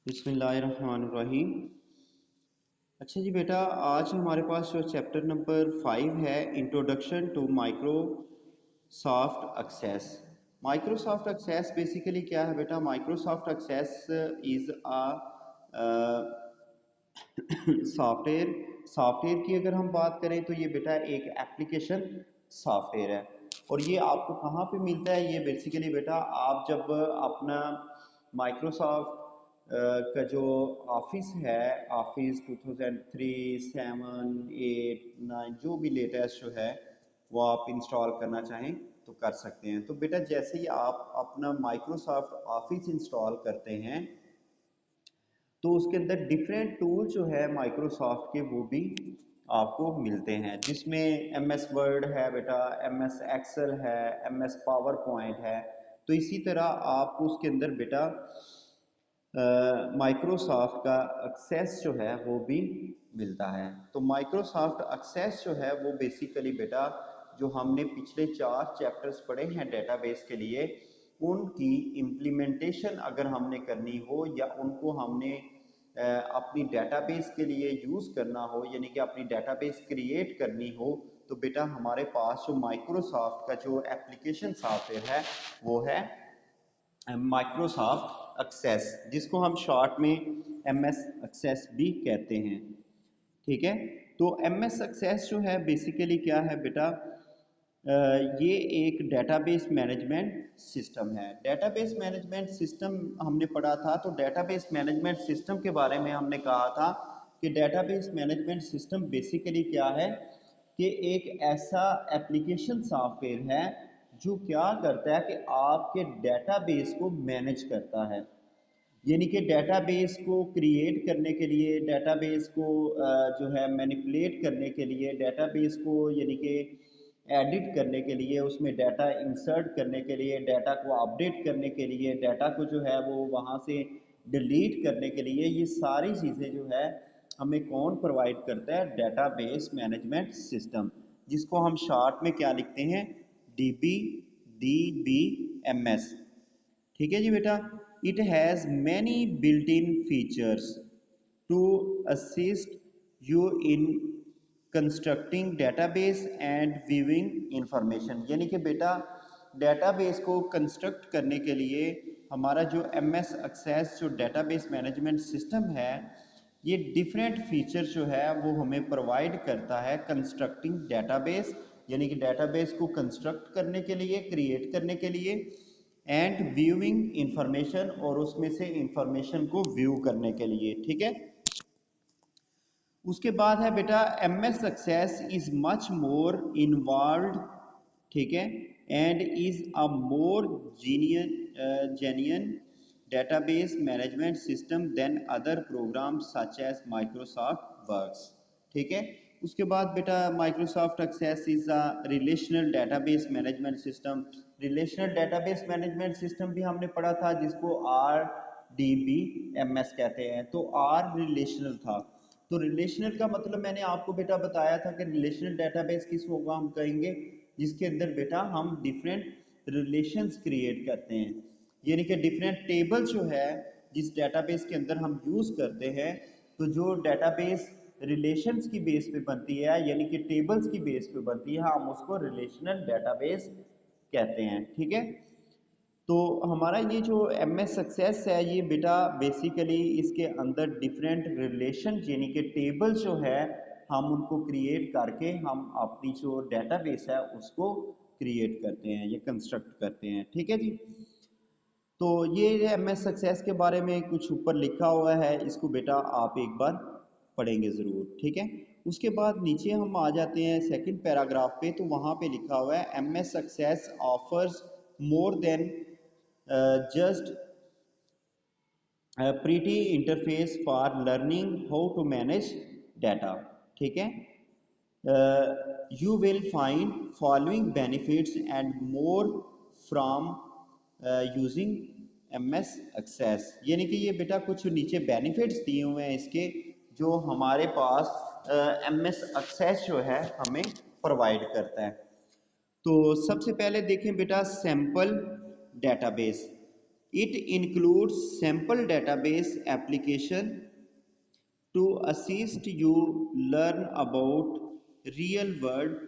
बिस्मिल्लाहिर्रहमानिर्रहीम। अच्छा जी बेटा, आज हमारे पास जो चैप्टर नंबर 5 है, introduction to Microsoft Access. Microsoft Access basically क्या है बेटा? Microsoft Access is software. Software की अगर हम बात करें तो ये बेटा एक एप्लीकेशन सॉफ्टवेयर है। और ये आपको कहाँ पे मिलता है? ये बेसिकली बेटा आप जब अपना माइक्रोसॉफ्ट का जो ऑफिस है, ऑफिस 2003, 7, 8, 9 जो भी लेटेस्ट जो है वो आप इंस्टॉल करना चाहें तो कर सकते हैं। तो बेटा जैसे ही आप अपना माइक्रोसॉफ्ट ऑफिस इंस्टॉल करते हैं तो उसके अंदर डिफरेंट टूल जो है माइक्रोसॉफ्ट के वो भी आपको मिलते हैं, जिसमें एम एस वर्ड है बेटा, एम एस एक्सेल है, एम एस पावर पॉइंट है। तो इसी तरह आपको उसके अंदर बेटा माइक्रोसॉफ्ट का एक्सेस जो है वो भी मिलता है। तो माइक्रोसॉफ्ट एक्सेस जो है वो बेसिकली बेटा जो हमने पिछले 4 चैप्टर्स पढ़े हैं डेटाबेस के लिए, उनकी इम्प्लीमेंटेशन अगर हमने करनी हो या उनको हमने अपनी डेटाबेस के लिए यूज़ करना हो, यानी कि अपनी डेटाबेस क्रिएट करनी हो, तो बेटा हमारे पास जो माइक्रोसॉफ्ट का जो एप्लीकेशन सॉफ्टवेयर है वो है माइक्रोसॉफ्ट एक्सेस, जिसको हम शॉर्ट में एम एस एक्सेस भी कहते हैं। ठीक है। तो एम एस एक्सेस जो है बेसिकली क्या है बेटा? ये एक डेटाबेस मैनेजमेंट सिस्टम है। डेटाबेस मैनेजमेंट सिस्टम हमने पढ़ा था, तो डेटाबेस मैनेजमेंट सिस्टम के बारे में हमने कहा था कि डेटाबेस मैनेजमेंट सिस्टम बेसिकली क्या है कि एक ऐसा एप्लीकेशन सॉफ्टवेयर है जो क्या करता है कि आपके डेटाबेस को मैनेज करता है। यानी कि डेटाबेस को क्रिएट करने के लिए, डेटाबेस को जो है मैनिपुलेट करने के लिए, डेटाबेस को यानी कि एडिट करने के लिए, उसमें डाटा इंसर्ट करने के लिए, डाटा को अपडेट करने के लिए, डाटा को जो है वो वहाँ से डिलीट करने के लिए, ये सारी चीज़ें जो है हमें कौन प्रोवाइड करता है? डेटाबेस मैनेजमेंट सिस्टम, जिसको हम शॉर्ट में क्या लिखते हैं? DB, DBMS। ठीक है जी बेटा। It has many built in features to assist you in constructing database and viewing information. यानी कि बेटा डेटाबेस को कंस्ट्रक्ट करने के लिए हमारा जो एम एस एक्सेस जो डेटाबेस मैनेजमेंट सिस्टम है, ये डिफरेंट फीचर जो है वो हमें प्रोवाइड करता है कंस्ट्रक्टिंग डेटाबेस, यानी कि डेटाबेस को कंस्ट्रक्ट करने के लिए, क्रिएट करने के लिए, एंड व्यूइंग इंफॉर्मेशन, और उसमें से इंफॉर्मेशन को व्यू करने के लिए। ठीक है। उसके बाद है बेटा M S Access is much more involve. ठीक है। And is a more genuine database management system than other program such as Microsoft Works. ठीक है। उसके बाद बेटा Microsoft Access is a relational database management system. Relational database management system भी हमने पढ़ा था, जिसको RDBMS कहते हैं। तो आर रिलेशनल था, तो रिलेशनल का मतलब मैंने आपको बेटा बताया था कि रिलेशनल डेटाबेस किस होगा, हम कहेंगे जिसके अंदर बेटा हम डिफरेंट रिलेशंस क्रिएट करते हैं, यानी कि डिफरेंट टेबल जो है जिस डेटाबेस के अंदर हम यूज़ करते हैं। तो जो डेटाबेस रिलेशंस की बेस पे बनती है, यानी कि टेबल्स की बेस पे बनती है, हम उसको रिलेशनल डेटाबेस कहते हैं। ठीक है। तो हमारा ये जो एम एस सक्सेस है, ये बेटा बेसिकली इसके अंदर डिफरेंट रिलेशन यानी कि टेबल जो है हम उनको क्रिएट करके हम अपनी जो डेटाबेस है उसको क्रिएट करते हैं या कंस्ट्रक्ट करते हैं। ठीक है जी। तो ये एम एस सक्सेस के बारे में कुछ ऊपर लिखा हुआ है, इसको बेटा आप एक बार पढ़ेंगे ज़रूर। ठीक है। उसके बाद नीचे हम आ जाते हैं सेकंड पैराग्राफ पे, तो वहाँ पे लिखा हुआ है M S Access offers more than just a pretty interface for learning how to manage data। ठीक है। You will find following benefits and more from using MS Access। यानी कि ये बेटा कुछ नीचे बेनिफिट्स दिए हुए हैं इसके, जो हमारे पास MS Access जो है हमें प्रोवाइड करता है। तो सबसे पहले देखें बेटा sample database. It includes sample database application to assist you learn about real world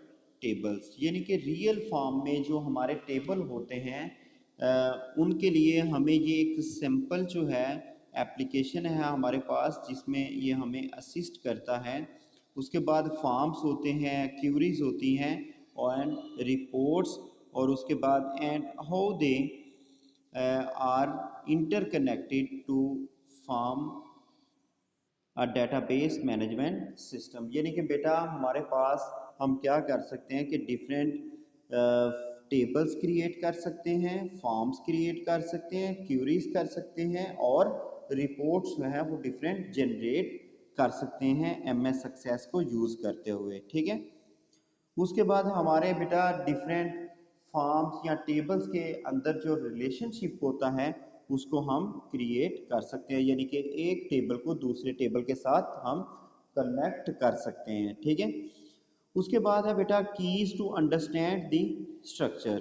tables, यानी कि रियल फॉर्म में जो हमारे टेबल होते हैं उनके लिए हमें ये एक सिंपल जो है एप्लीकेशन है हमारे पास जिसमें ये हमें असिस्ट करता है। उसके बाद फॉर्म्स होते हैं, क्यूरीज होती हैं और रिपोर्ट्स, और उसके बाद and how they are interconnected to form database management system, यानी कि बेटा हमारे पास हम क्या कर सकते हैं कि डिफरेंट टेबल्स क्रिएट कर सकते हैं, फॉर्म्स क्रिएट कर सकते हैं, क्यूरीज कर सकते हैं और रिपोर्ट्स जो है वो डिफरेंट जनरेट कर सकते हैं एमएस सक्सेस को यूज़ करते हुए। ठीक है, उसके बाद हमारे बेटा डिफरेंट फॉर्म्स या टेबल्स के अंदर जो रिलेशनशिप होता है उसको हम क्रिएट कर सकते हैं, यानी कि एक टेबल को दूसरे टेबल के साथ हम कनेक्ट कर सकते हैं। ठीक है, उसके बाद है बेटा keys to understand the structure.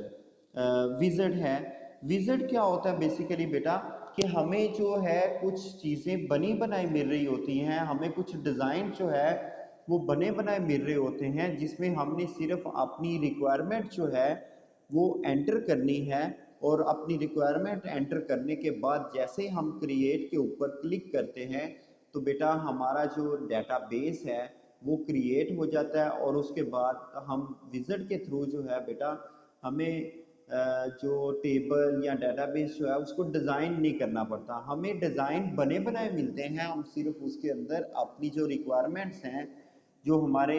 Wizard है। विजर्ड क्या होता है बेसिकली बेटा कि हमें जो है कुछ चीज़ें बनी बनाई मिल रही होती हैं, हमें कुछ डिज़ाइन जो है वो बने बनाए मिल रहे होते हैं जिसमें हमने सिर्फ अपनी रिक्वायरमेंट जो है वो एंटर करनी है, और अपनी रिक्वायरमेंट एंटर करने के बाद जैसे ही हम क्रिएट के ऊपर क्लिक करते हैं तो बेटा हमारा जो डेटाबेस है वो क्रिएट हो जाता है। और उसके बाद हम विज़िट के थ्रू जो है बेटा हमें जो टेबल या डेटाबेस जो है उसको डिज़ाइन नहीं करना पड़ता, हमें डिज़ाइन बने बनाए मिलते हैं। हम सिर्फ उसके अंदर अपनी जो रिक्वायरमेंट्स हैं, जो हमारे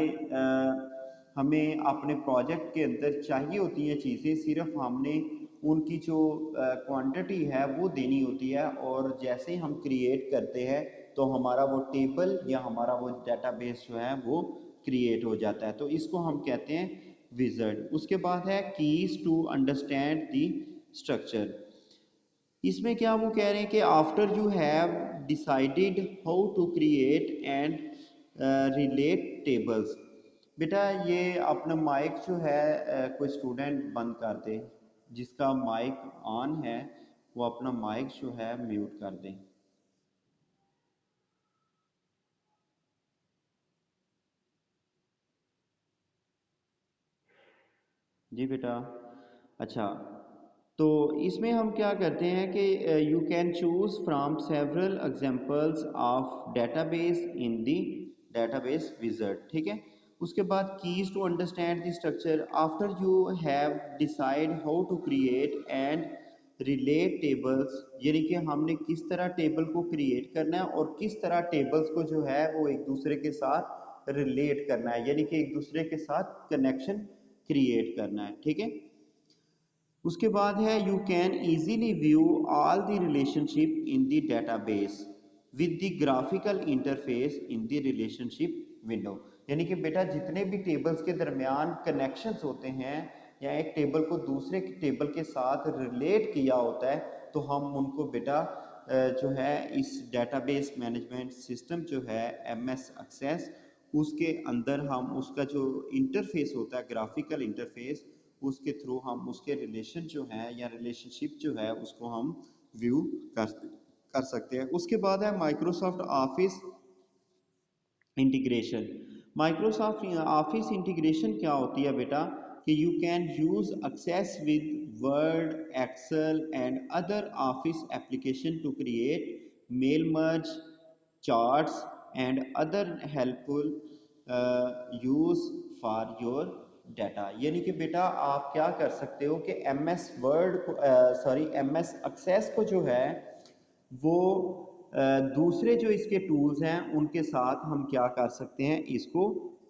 हमें अपने प्रोजेक्ट के अंदर चाहिए होती हैं चीज़ें, सिर्फ हमने उनकी जो क्वांटिटी है वो देनी होती है, और जैसे ही हम क्रिएट करते हैं तो हमारा वो टेबल या हमारा वो डेटाबेस जो है वो क्रिएट हो जाता है। तो इसको हम कहते हैं विज़र्ड। उसके बाद है keys to understand the structure. इसमें क्या वो कह रहे हैं कि after you have decided how to create and relate tables. बेटा ये अपना माइक जो है कोई स्टूडेंट बंद कर दे, जिसका माइक ऑन है वो अपना माइक जो है म्यूट कर दे। जी बेटा। अच्छा, तो इसमें हम क्या करते हैं कि you can choose from several examples of database in the database wizard. ठीक है, उसके बाद keys to understand the structure. After you have decide how to create and relate tables, यानी कि हमने किस तरह टेबल को क्रिएट करना है और किस तरह टेबल्स को जो है वो एक दूसरे के साथ रिलेट करना है, यानी कि एक दूसरे के साथ कनेक्शन क्रिएट करना है। ठीक है, उसके बाद है you can easily view all the relationship in the database with the graphical interface in the relationship window, यानी कि बेटा जितने भी टेबल्स के दरमियान कनेक्शंस होते हैं या एक टेबल को दूसरे टेबल के साथ रिलेट किया होता है तो हम उनको बेटा जो है इस डेटाबेस मैनेजमेंट सिस्टम जो है एमएस एक्सेस उसके अंदर हम उसका जो इंटरफेस होता है ग्राफिकल इंटरफेस, उसके थ्रू हम उसके रिलेशन जो है या रिलेशनशिप जो है उसको हम व्यू कर सकते हैं। उसके बाद है Microsoft Office integration. Microsoft Office integration क्या होती है बेटा कि you can use Access with Word, Excel and other Office application to create mail merge, charts and other helpful use for your data, यानी कि बेटा आप क्या कर सकते हो कि एम एस वर्ड को सॉरी एम एस एक्सेस को जो है वो दूसरे जो इसके टूल्स हैं उनके साथ हम क्या कर सकते हैं, इसको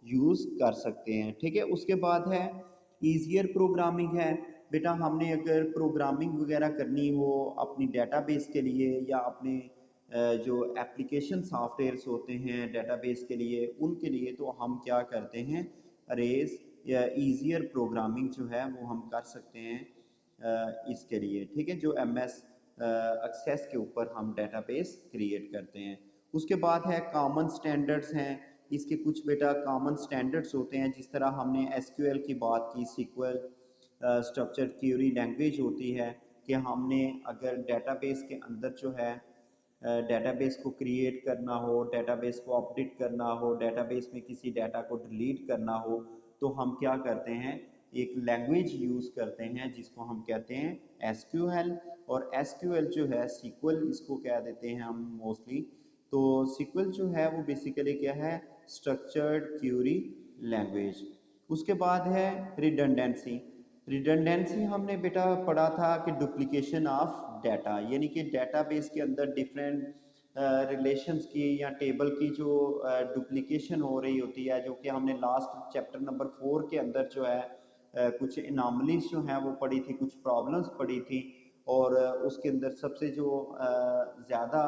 यूज़ कर सकते हैं। ठीक है, उसके बाद है ईजियर प्रोग्रामिंग है। बेटा हमने अगर प्रोग्रामिंग वगैरह करनी हो अपनी डेटाबेस के लिए या अपने जो एप्लीकेशन सॉफ्टवेयर्स होते हैं डेटाबेस के लिए उनके लिए, तो हम क्या करते हैं अरेज या ईजियर प्रोग्रामिंग जो है वो हम कर सकते हैं इसके लिए। ठीक है, जो एम एस एक्सेस के ऊपर हम डेटाबेस क्रिएट करते हैं। उसके बाद है कॉमन स्टैंडर्ड्स हैं। इसके कुछ बेटा कॉमन स्टैंडर्ड्स होते हैं, जिस तरह हमने एसक्यूएल की बात की, सीक्वल स्ट्रक्चर क्यूरी लैंग्वेज होती है, कि हमने अगर डेटाबेस के अंदर जो है डेटाबेस को क्रिएट करना हो, डेटाबेस को अपडेट करना हो, डेटाबेस में किसी डाटा को डिलीट करना हो, तो हम क्या करते हैं, एक लैंग्वेज यूज़ करते हैं जिसको हम कहते हैं एसक्यूएल। और एसक्यूएल जो है सीक्वल इसको कह देते हैं हम मोस्टली। तो सीक्वल जो है वो बेसिकली क्या है, स्ट्रक्चर्ड क्यूरी लैंग्वेज। उसके बाद है रिडंडेंसी। रिडंडेंसी हमने बेटा पढ़ा था कि डुप्लीकेशन ऑफ डाटा, यानी कि डेटाबेस के अंदर डिफरेंट रिलेशंस की या टेबल की जो डुप्लीकेशन हो रही होती है, जो कि हमने लास्ट चैप्टर नंबर 4 के अंदर जो है कुछ इनामलीज जो हैं वो पढ़ी थी, कुछ प्रॉब्लम्स पढ़ी थी। और उसके अंदर सबसे जो ज़्यादा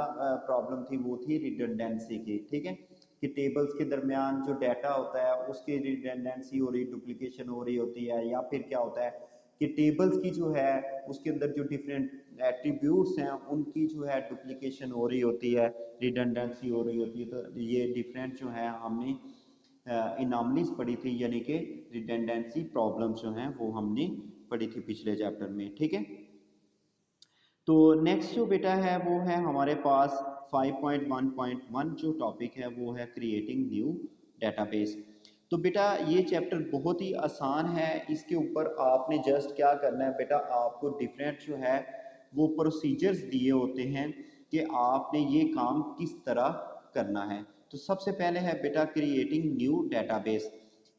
प्रॉब्लम थी वो थी रिडंडेंसी की, ठीक है, कि टेबल्स के दरमियान जो डाटा होता है उसकी रिडंडेंसी हो रही, डुप्लीकेशन हो रही होती है। या फिर क्या होता है कि टेबल्स की जो है उसके अंदर जो डिफरेंट एट्रीब्यूट्स हैं उनकी जो है डुप्लीकेशन हो रही होती है, रिडंडेंसी हो रही होती है। तो ये डिफरेंट जो है हमने इनामलीज पढ़ी थी, यानी कि रिडंडेंसी प्रॉब्लम्स जो हैं वो हमने पढ़ी थी पिछले चैप्टर में, ठीक है। तो नेक्स्ट जो बेटा है वो है हमारे पास 5.1.1 जो टॉपिक है वो है क्रिएटिंग न्यू डेटाबेस। तो बेटा ये चैप्टर बहुत ही आसान है, इसके ऊपर आपने जस्ट क्या करना है बेटा, आपको डिफरेंट जो है वो प्रोसीजर्स दिए होते हैं कि आपने ये काम किस तरह करना है। तो सबसे पहले है बेटा क्रिएटिंग न्यू डेटाबेस,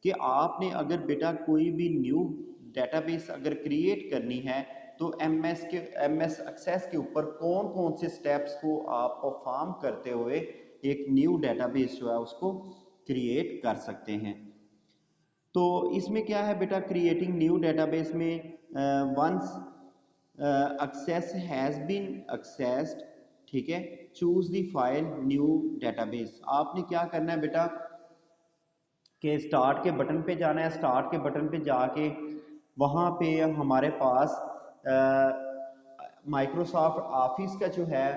कि आपने अगर बेटा कोई भी न्यू डेटाबेस अगर क्रिएट करनी है तो एमएस एक्सेस के ऊपर कौन कौन से स्टेप्स को आप परफॉर्म करते हुए एक न्यू डेटाबेस जो है उसको क्रिएट कर सकते हैं। तो इसमें क्या है बेटा, क्रिएटिंग न्यू डेटाबेस में once Access has been accessed, ठीक है, choose the file new database. आपने क्या करना है बेटा कि स्टार्ट के बटन पे जाना है, स्टार्ट के बटन पे जाके वहाँ पे हमारे पास माइक्रोसॉफ्ट ऑफिस का जो है,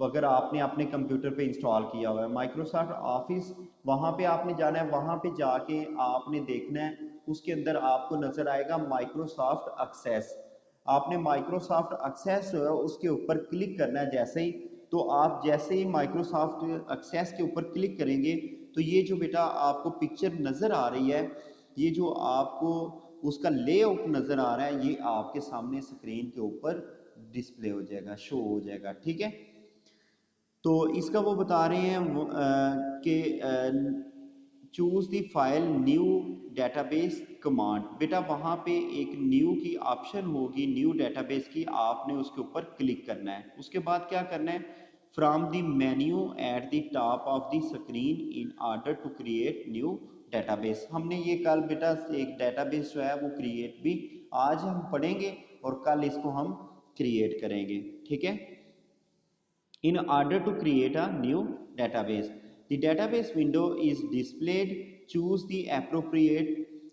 अगर आपने अपने कंप्यूटर पे इंस्टॉल किया हुआ है माइक्रोसॉफ्ट ऑफिस, वहाँ पे आपने जाना है, वहाँ पे जाके आपने देखना है, उसके अंदर आपको नज़र आएगा माइक्रोसॉफ्ट एक्सेस। आपने माइक्रोसॉफ्ट एक्सेस जो है उसके ऊपर क्लिक करना है जैसे ही, तो आप जैसे ही माइक्रोसॉफ्ट एक्सेस के ऊपर क्लिक करेंगे तो ये जो बेटा आपको पिक्चर नज़र आ रही है, ये जो आपको उसका लेआउट नज़र आ रहा है, ये आपके सामने स्क्रीन के ऊपर डिस्प्ले हो जाएगा, शो हो जाएगा, ठीक है। तो इसका वो बता रहे हैं कि choose the file new database command. बेटा वहाँ पे एक न्यू की ऑप्शन होगी, न्यू डेटाबेस की, आपने उसके ऊपर क्लिक करना है। उसके बाद क्या करना है, from the menu at the top of the screen in order to create new database. हमने ये कल बेटा एक डेटाबेस जो है वो क्रिएट भी आज हम पढ़ेंगे और कल इसको हम क्रिएट करेंगे, ठीक है। In order to create a new database, the database window is displayed. Choose the appropriate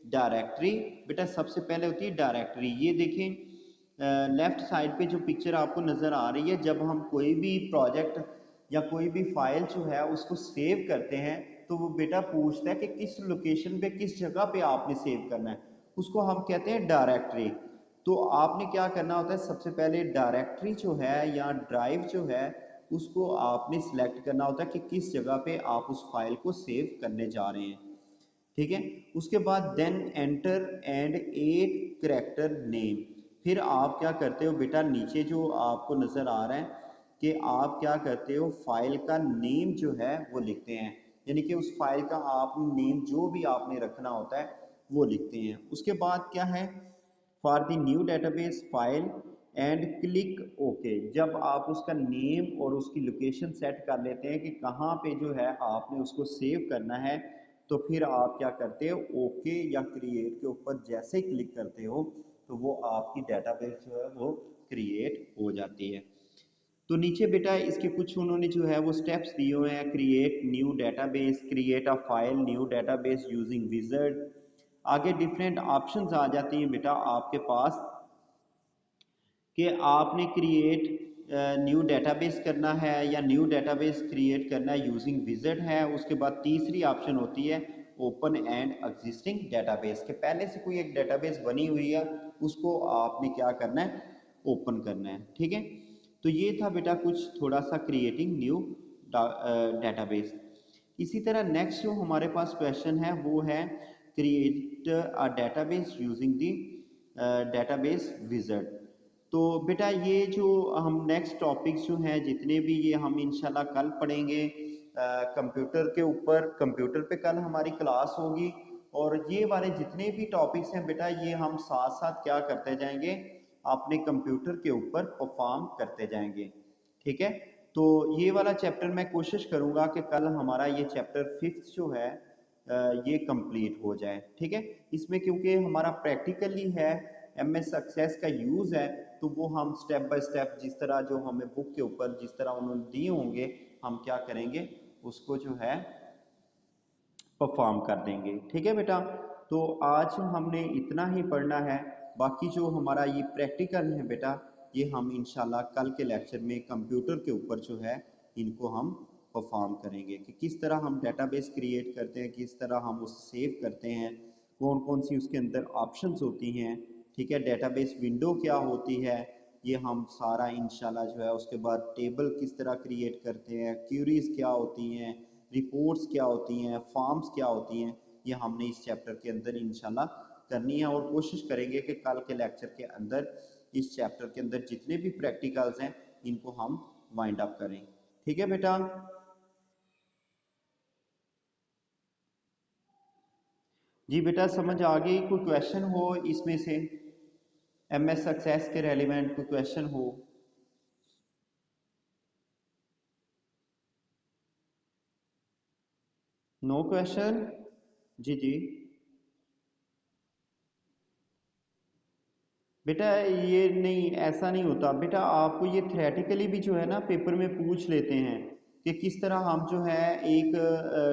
directory. बेटा सबसे पहले होती है डायरेक्टरी। ये देखें लेफ्ट साइड पे जो पिक्चर आपको नज़र आ रही है, जब हम कोई भी प्रोजेक्ट या कोई भी फाइल जो है उसको सेव करते हैं तो वो बेटा पूछता है कि किस लोकेशन पे, किस जगह पे आपने सेव करना है, उसको हम कहते हैं डायरेक्टरी। तो आपने क्या करना होता है, सबसे पहले डायरेक्टरी जो है या ड्राइव जो है उसको आपने सिलेक्ट करना होता है कि किस जगह पे आप उस फाइल को सेव करने जा रहे हैं, ठीक है। उसके बाद then enter and add character name. फिर आप क्या करते हो बेटा, नीचे जो आपको नज़र आ रहा है कि आप क्या करते हो, फाइल का नेम जो है वो लिखते हैं, यानी कि उस फाइल का आप नेम जो भी आपने रखना होता है वो लिखते हैं। उसके बाद क्या है, for the new database file and click okay. जब आप उसका नेम और उसकी लोकेशन सेट कर लेते हैं कि कहाँ पे जो है आपने उसको सेव करना है, तो फिर आप क्या करते हो, ओके या क्रिएट के ऊपर जैसे ही क्लिक करते हो तो वो आपकी डेटाबेस जो है वो क्रिएट हो जाती है। तो नीचे बेटा इसके कुछ उन्होंने जो है वो स्टेप्स दिए हुए हैं, create new database, create a file new database using wizard. आगे डिफरेंट ऑप्शंस आ जाती हैं बेटा आपके पास कि आपने क्रिएट न्यू डेटाबेस करना है या न्यू डेटाबेस क्रिएट करना है यूजिंग विजार्ड है। उसके बाद तीसरी ऑप्शन होती है ओपन एंड एग्जिस्टिंग डेटाबेस, के पहले से कोई एक डेटाबेस बनी हुई है उसको आपने क्या करना है, ओपन करना है। ठीक है, तो ये था बेटा कुछ थोड़ा सा क्रिएटिंग न्यू डेटाबेस। इसी तरह नेक्स्ट जो हमारे पास क्वेश्चन है वो है create a database using the database wizard. तो बेटा ये जो हम नेक्स्ट टॉपिक्स जो हैं जितने भी ये हम इंशाल्लाह कल पढ़ेंगे कंप्यूटर के ऊपर। कंप्यूटर पे कल हमारी क्लास होगी और ये वाले जितने भी टॉपिक्स हैं बेटा ये हम साथ साथ क्या करते जाएंगे, अपने कंप्यूटर के ऊपर परफॉर्म करते जाएंगे। ठीक है, तो ये वाला चैप्टर मैं कोशिश करूंगा कि कल हमारा ये चैप्टर 5th जो है ये कंप्लीट हो जाए। ठीक है, इसमें क्योंकि हमारा प्रैक्टिकली है, एमएस सक्सेस का यूज़ है, तो वो हम स्टेप बाय स्टेप जिस तरह जो हमें बुक के ऊपर जिस तरह उन्होंने दिए होंगे हम क्या करेंगे उसको जो है परफॉर्म कर देंगे। ठीक है बेटा, तो आज हमने इतना ही पढ़ना है। बाकी जो हमारा ये प्रैक्टिकल है बेटा ये हम इंशाल्लाह कल के लेक्चर में कंप्यूटर के ऊपर जो है इनको हम परफॉर्म करेंगे कि किस तरह हम डेटाबेस क्रिएट करते हैं, किस तरह हम उसे सेव करते हैं, कौन कौन सी उसके अंदर ऑप्शंस होती हैं। ठीक है, डेटाबेस विंडो क्या होती है, ये हम सारा इंशाल्लाह जो है। उसके बाद टेबल किस तरह क्रिएट करते हैं, क्यूरीज क्या होती हैं, रिपोर्ट्स क्या होती हैं, फॉर्म्स क्या होती हैं, ये हमने इस चैप्टर के अंदर इंशाल्लाह करनी है। और कोशिश करेंगे कि कल के लेक्चर के अंदर इस चैप्टर के अंदर जितने भी प्रैक्टिकल्स हैं इनको हम वाइंड अप करें। ठीक है बेटा, जी बेटा समझ आ गई? कोई क्वेश्चन हो इसमें से, एमएस सक्सेस के रेलिवेंट कोई क्वेश्चन हो? No question? जी जी बेटा, ये नहीं ऐसा नहीं होता बेटा, आपको ये थ्योरेटिकली भी जो है ना पेपर में पूछ लेते हैं कि किस तरह हम जो है एक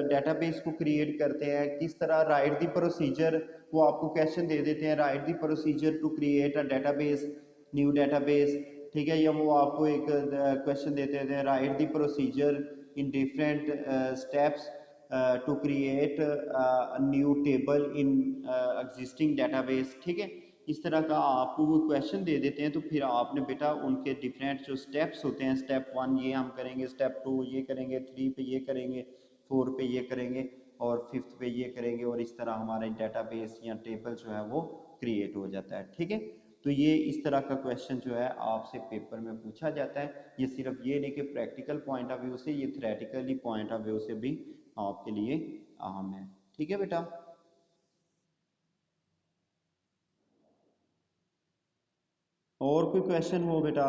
डेटाबेस को क्रिएट करते हैं, किस तरह राइट द प्रोसीजर, वो आपको क्वेश्चन दे देते हैं write the procedure to create a database, new database. ठीक है, या वो आपको एक क्वेश्चन देते हैं write the procedure in different steps to create new table in existing database. ठीक है, इस तरह का आपको वो क्वेश्चन दे देते हैं, तो फिर आपने बेटा उनके डिफरेंट जो स्टेप्स होते हैं, स्टेप 1 ये हम करेंगे, स्टेप 2 ये करेंगे, 3 पे ये करेंगे, 4 पे ये करेंगे और 5th पे ये करेंगे, और इस तरह हमारा डेटाबेस या टेबल जो है वो क्रिएट हो जाता है। ठीक है, तो ये इस तरह का क्वेश्चन जो है आपसे पेपर में पूछा जाता है। ये सिर्फ ये नहीं कि प्रैक्टिकल पॉइंट ऑफ व्यू से, ये थ्योरेटिकली पॉइंट ऑफ व्यू से भी आपके लिए अहम है। ठीक है बेटा, और कोई क्वेश्चन हो बेटा?